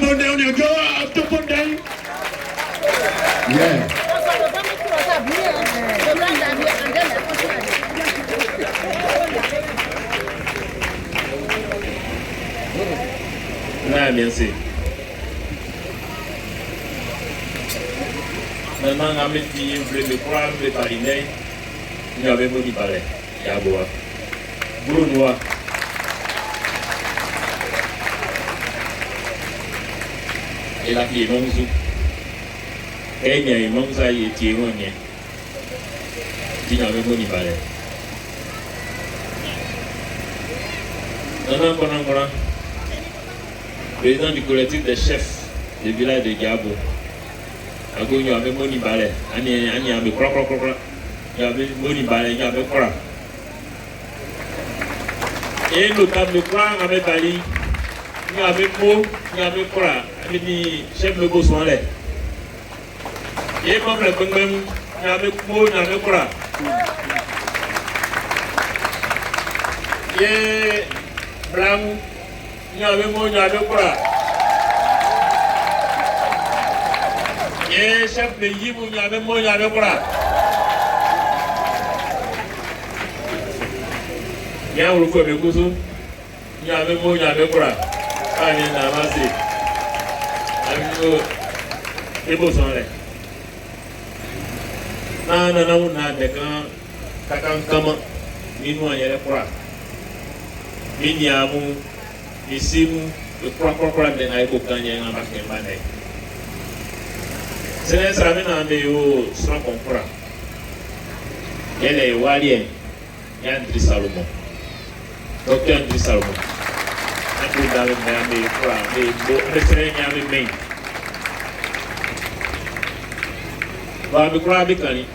on down there, go up, jump on down. Yeah. Nah, merci. Maintenant, on a mis le programme de Paris-Ney. Il y avait mon palais. Il y a bois. Brunois. Et la fille est non zou. Et il y a une non ça y est tiré au nez. Il y avait mon palais. Non, non. Président du collectif des chefs du village de Diabo. Il y avait mon palais. Il y avait quoi. Il y avait mon palais, il y avait quoi. Et le table de quoi avec Ali. Il y avait mot, il y avait quoi. Il dit chef de besoin là. Et comme le même, il y avait mot, il y avait quoi. Et blanc, il y avait mot, il y avait quoi. Et chef de Yibou, il y avait mot, il y avait quoi. Il y a un refou de Kousou, il y avait mot, il y avait quoi. Il y a un avancé. Et besoin là. Non, on a des gants, Kakam, Minou, il y a quoi. Miniamu, Isimu, le quoi de Naïko Kanye, un bac de Mané. C'est un savant en déo sans comprendre. Il est Walien, il y a André Salomon. Docteur André Salomon. Un peu dans le même quoi, mais le frère y avait main. Bah, me crois avec Kanye.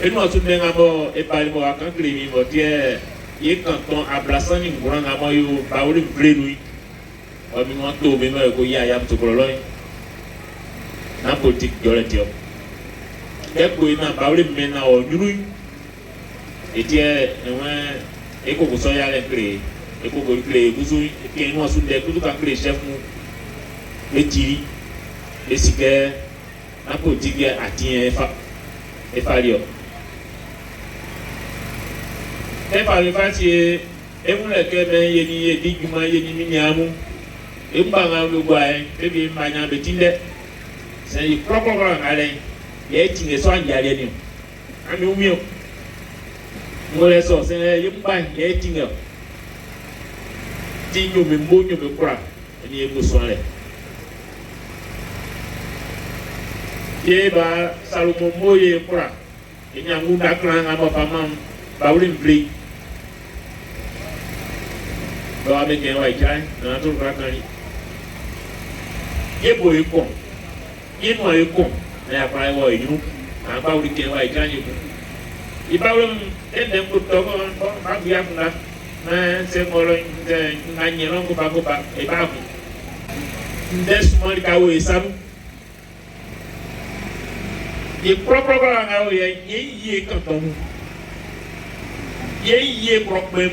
Et nous, tout le monde est parlé pour un clémy, mon Dieu. Et quand on a placé une grande amour, par le blé, lui, on m'a tout, mais il y a un peu de problème. La politique de l'État. Et puis, on a parlé maintenant au Nui. Et tiens, et qu'on vous soit allé créer. Et qu'on vous crée, vous et puis nous, sous les coups, quand les chefs, les tiri, les cigares, la politique a tient et fallu. Et par le fait que vous l'avez dit, dit que vous avez dit, et vous avez dit, et vous avez dit, c'est une propre aller. Il y a une soin de aller. Un mieux. Vous les sortez, c'est une bain, il y a une tingle. Tingle, mais bon, you me cry. Et il y a une soin. Et bah, Salomon Moye, quoi. Il y a un mot d'accueil à ma femme, Baoulim Bli. Avec un white guy, un autre racani. Il y a beau con. Il y a un con. Il y a pas un you. Un Baoulim white guy. Il parle d'un coup de temps, pas bien là. Mais c'est pour le gagner long pas et pas. Laisse-moi le chaos et ça. Il propre à il y a quand on. Il y a propre.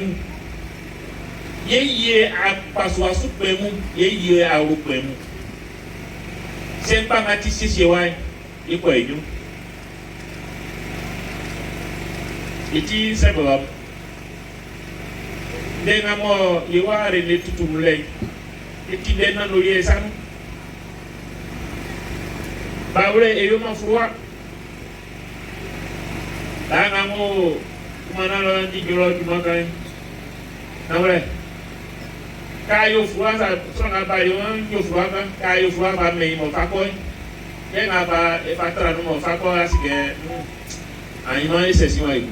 Yeye a paswa supemu, yeye a upemu. C'est pas matissé chez moi, il faut aider. Et tu sais pas. Denamo, il va arrêter tout le monde. Et tu dénonces le liaison. Baoule et yo m'en froid. Denamo, comment on a dit que l'autre m'a gagné. Naure. Kayo froid, ça sonne pas yo, yo froid, kayo froid va mais mon fakoi. Et n'a pas et pas tra no mon fakoi asi que ai non é session aí.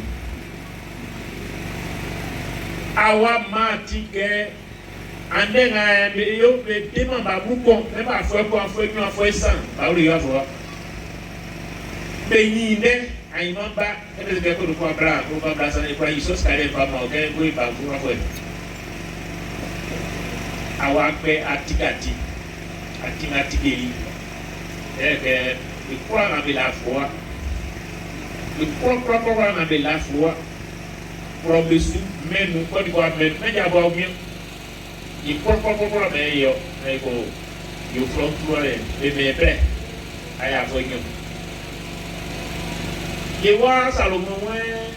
Awa mati que ande na yo be tema ba buko, me ba fo ko afo ni afo san, ba ori yo afo. Be ni ne ai non ba, e be que ko ko bra san e kwa iso skare pa ma o ke ko ba fu afo. Awakpe atikati atingatikeli que le croix avec la foi le croix avec la foi pour le sou mais nous quoi du quoi mais y a pas bien il croit mais yo mais ko yo front toi les mais prêt aya fo nyom ye wa Salomon ouais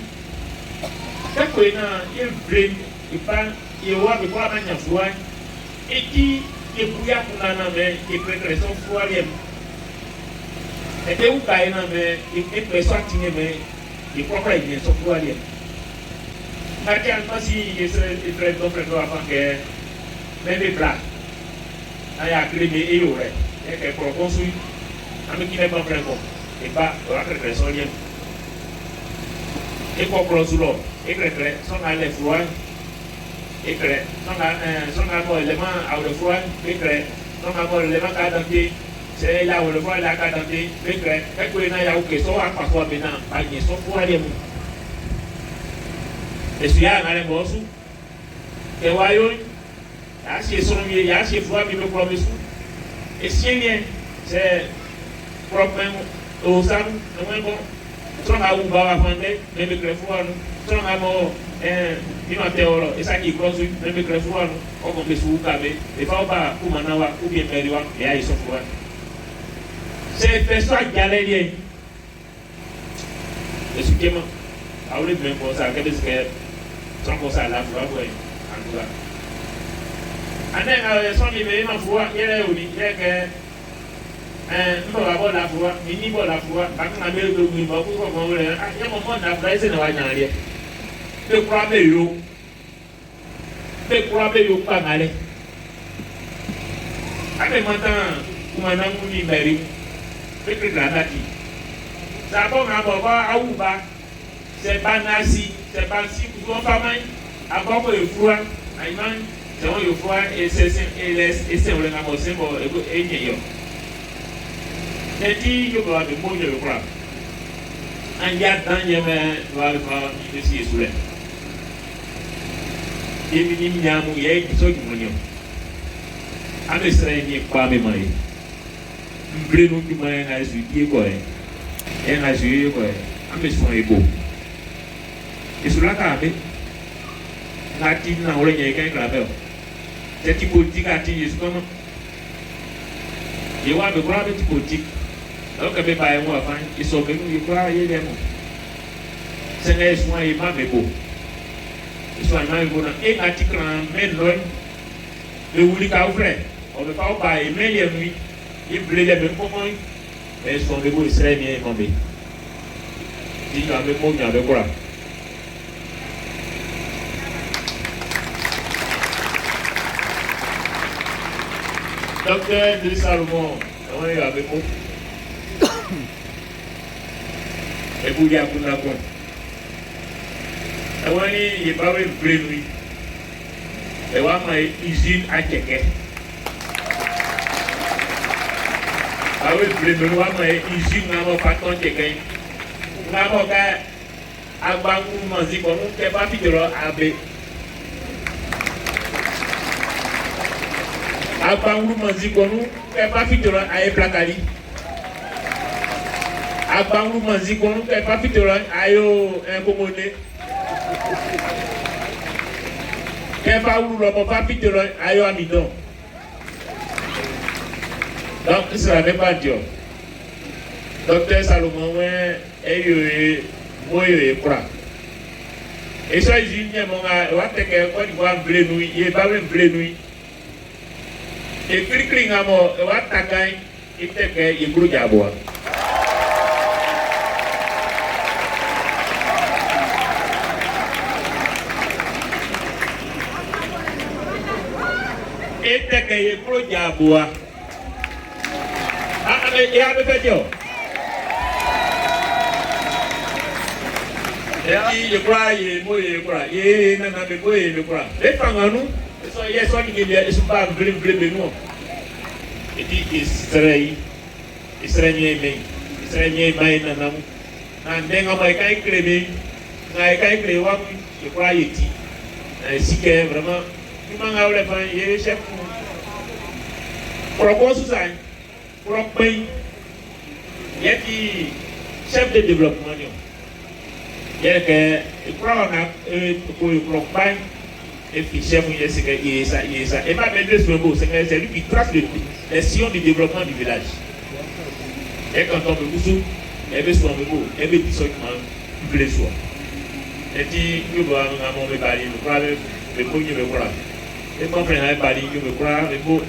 kako ina il brain ipa ye wa be kwa manya fwa eti ye buya kunana me ye préparation fwa liem ete u ka ina me e preso atinye me ye kwa ye so fwa liem Mati almasi Israel don't prendo afan ke mebe black. Aya kreme e yore. E ke pro consui. Ami kine ba prendo. E ba ora kre solien. E ko pro sulo. E kre son ale froid. E kre son mo élément au le froid. E kre son mo élément ka danté. C'est là où le froid la ka danté. E kre e ko na ya o ke so a parfois bena ba ni so froid le mu. Esuya ngale bosu ke wayo ya si esonomie ya si fwa mi me promise e sienien c'est problème o sam no mo so na u ba fande me me krefwa no so na mo mi ma teoro esa ki krosu me me krefwa no o ko be su ka be e fa ba ku manawa ku bi meriwa ya iso fwa c'est personne galerie esukema awle me ko sa ke beske sans qu'on ça la foi ouais en tout cas ane son mi me ma foi yele uni yeke mbo ba bo la foi ni bo la foi ba na me do mi ba ko ko le ya mo na fra ese na wa nya le pe kwa be yo pa ngale ane mata kuma na mu ni meri pe ke granati sa bo na bo ba awuba c'est banasi c'est pas si pour famille avant que le froid aiman c'est on le froid et c'est on le ngamo sembo e nyeyo eti yo ba de mo le froid anja danye me wa fa ni si sule emi ni nyamu ye so ki monyo ame sere ni kwa me mai mbre no ki mai na su ki ko e na su ko e ame so ebo Isulaka abe ngati na ole nye kai krabe teti politique ati yesu kono ye wa be kura be politique o ka be ba e mo afan iso be nu kura ye le mo senga yesu wa ye ma be bo iso na ye bo na e ngati kran me loy le wuli ka ofre o be pa o ba e me ye mi e ble le be ko mo e so be bo israel ni e mo be ti ga be mo nya be kura Docteur de Salomon, comment il va avec moi? Et vous dites à vous la bonne. Et vous il n'est pas vrai de lui. Et vous avez une usine à Tchèque. Ah oui, vous avez une usine à mon patron Tchèque. Vous avez un banque manger comme vous n'avez pas fait de l'AB. Abanguru manzikonu ke pa fitoro aye plakali Abanguru manzikonu ke pa fitoro ayo enkomone ke pa ulu lo pa fitoro ayo amidon donc c'est la même bandio Docteur Salomon ouais eyo moyo e pra et ça jinya monga wa teke ko di wa mble nui ye ba we mble nui e kiri ngamo wa takai iteke iguru jabwa iteke iguru jabwa ya be fejo ye kura ye moye kura ye na be moye be kura e fanganu so yes one give you is ba blim no eti Israel mai na namu na ndenga mai kai krebe na kai kre wa ku kwa yeti na sike vraiment kuma ngawle fa ye chef pour ko susai pour pays yeti chef de développement yo yeke ikura na ko ikura pai et puis chef c'est que il est ça et pas mettre sur le mot c'est lui qui trace les sillons du développement du village et quand on me bouge et bien soit me beau et bien dit seulement plus soit et dit nous va nous me parler nous parler mais pour nous me croire et mon frère parler nous me croire mais bon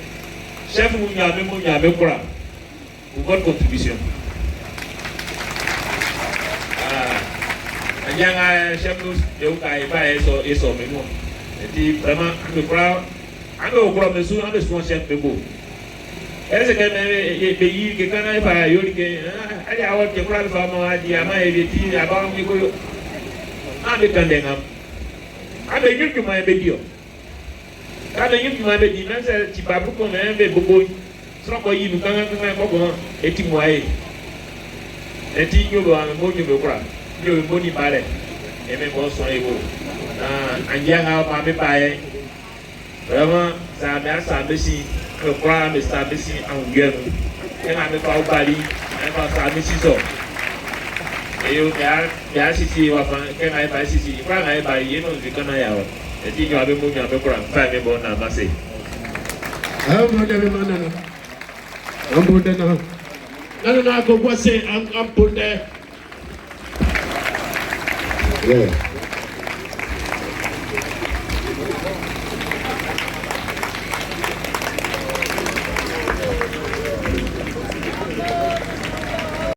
chef nous y a me croire pour votre contribution il y a un chef nous et au cas et pas et so mais moi et dit vraiment me croire on me souvent chef me beau est-ce que même pays que quand on va y aller que allez avoir que croire vraiment à dire ama et dit avant me ko ande kandengam ande yuk ma be dio ande yuk ma be di na se ti babu ko me be bobo so ko yi nu kan ko eti moye eti nyo ba mo nyo be kura nyo mo ni bare e me ko so e go anja ha ma be bae vraiment ça me si que kura me ça me si en guerre e na me pa bali e pa ça me si so eu ya sisi wafa ke ngai ba sisi kwa ngai ba yeno zikana yawo eti nyo abe mo nyo abe kura fa me bo na mase mo de manana ambude na nana ko kwase ambude yeah